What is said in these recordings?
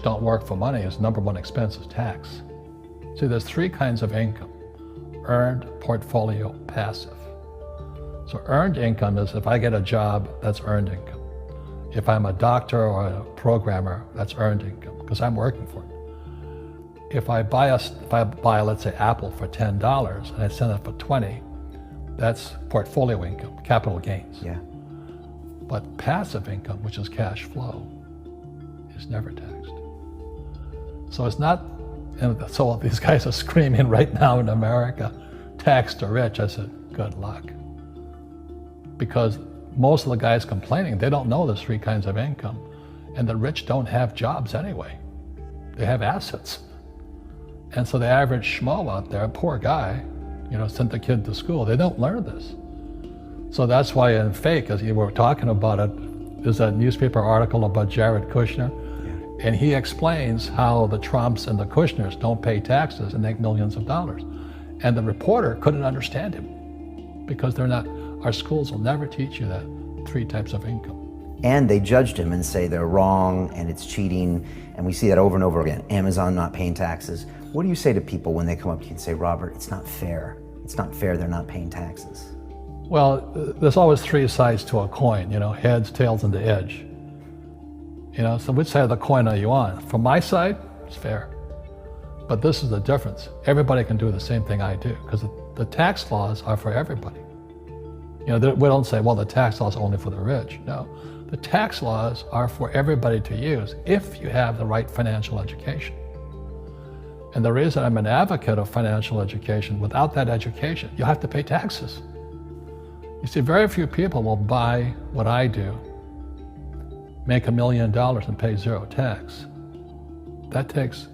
don't work for money is number one expense is tax. See, there's three kinds of income: earned, portfolio, passive. So earned income is if I get a job, that's earned income. If I'm a doctor or a programmer, that's earned income because I'm working for it. If I buy, let's say, Apple for $10 and I sell it for $20, that's portfolio income, capital gains. Yeah. But passive income, which is cash flow, is never taxed. So it's not, and so these guys are screaming right now in America, tax the rich. I said, good luck. Because most of the guys complaining, they don't know there's three kinds of income. And the rich don't have jobs anyway. They have assets. And so the average schmo out there, poor guy, sent the kid to school, they don't learn this. So that's why in Fake, as you were talking about it, there's a newspaper article about Jared Kushner, and he explains how the Trumps and the Kushners don't pay taxes and make millions of dollars. And the reporter couldn't understand him because they're not, our schools will never teach you that three types of income. And they judged him and say they're wrong and it's cheating, and we see that over and over again. Amazon not paying taxes. What do you say to people when they come up to you and say, Robert, it's not fair. It's not fair they're not paying taxes. Well, there's always three sides to a coin, heads, tails, and the edge. So which side of the coin are you on? From my side, it's fair. But this is the difference. Everybody can do the same thing I do because the tax laws are for everybody. We don't say, well, the tax law is only for the rich. No, the tax laws are for everybody to use if you have the right financial education. And the reason I'm an advocate of financial education, without that education, you have to pay taxes. You see, very few people will buy what I do, make $1 million and pay zero tax. That takes,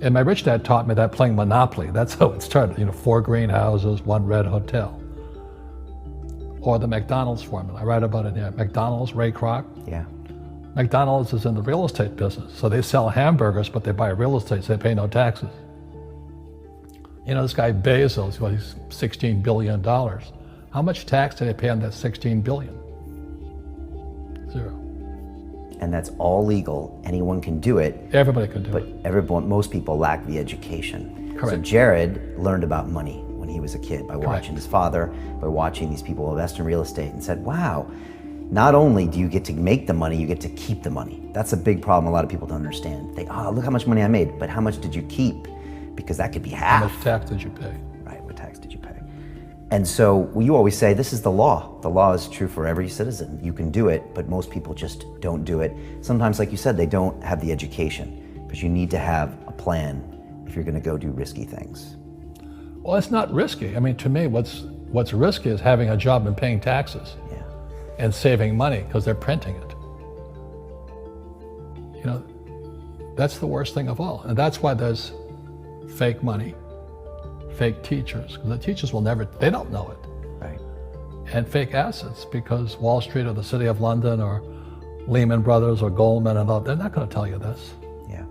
and my rich dad taught me that playing Monopoly. That's how it started, 4 greenhouses, 1 red hotel. Or the McDonald's formula, I write about it here. McDonald's, Ray Kroc. Yeah. McDonald's is in the real estate business. So they sell hamburgers, but they buy real estate, so they pay no taxes. This guy Bezos, he's $16 billion. How much tax did they pay on that $16 billion? Zero. And that's all legal. Anyone can do it. Everybody can do it. But most people lack the education. Correct. So Jared learned about money when he was a kid by watching his father, by watching these people invest in real estate, and said, wow, not only do you get to make the money, you get to keep the money. That's a big problem a lot of people don't understand. Look how much money I made, but how much did you keep? Because that could be half. How much tax did you pay? Right, what tax did you pay? And so you always say, this is the law. The law is true for every citizen. You can do it, but most people just don't do it. Sometimes, like you said, they don't have the education, because you need to have a plan if you're gonna go do risky things. Well, it's not risky. I mean, to me, what's risky is having a job and paying taxes. Yeah. And saving money because they're printing it. That's the worst thing of all. And that's why there's fake money, fake teachers, because the teachers they don't know it. Right. And fake assets, because Wall Street or the City of London or Lehman Brothers or Goldman and all, they're not going to tell you this. Yeah.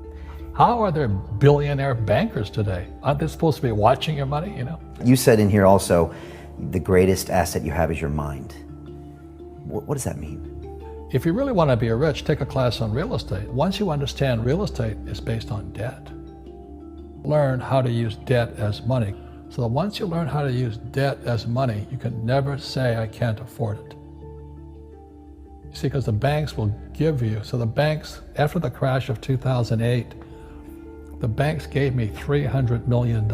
How are there billionaire bankers today? Aren't they supposed to be watching your money, You said in here also, the greatest asset you have is your mind. What does that mean? If you really want to be rich, take a class on real estate. Once you understand real estate is based on debt, learn how to use debt as money. So that once you learn how to use debt as money, you can never say, I can't afford it. You see, because the banks will give you, so the banks, after the crash of 2008, the banks gave me $300 million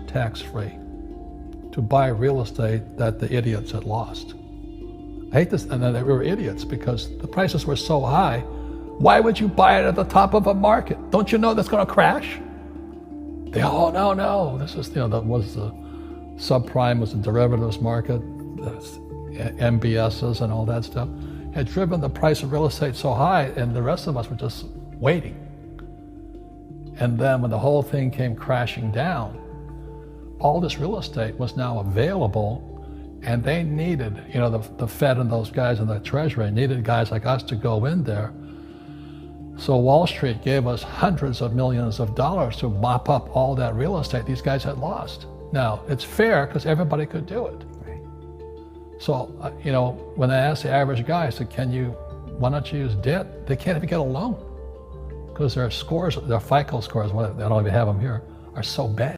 tax-free to buy real estate that the idiots had lost. I hate this, and they were idiots because the prices were so high. Why would you buy it at the top of a market? Don't you know that's going to crash? No. This is, that was the subprime, was the derivatives market, the MBSs and all that stuff, had driven the price of real estate so high, and the rest of us were just waiting. And then when the whole thing came crashing down, all this real estate was now available. And they needed, the Fed and those guys in the Treasury needed guys like us to go in there. So Wall Street gave us hundreds of millions of dollars to mop up all that real estate these guys had lost. Now, it's fair because everybody could do it. Right. So, when I asked the average guy, I said, why don't you use debt? They can't even get a loan. because their scores, their FICO scores, I don't even have them here, are so bad.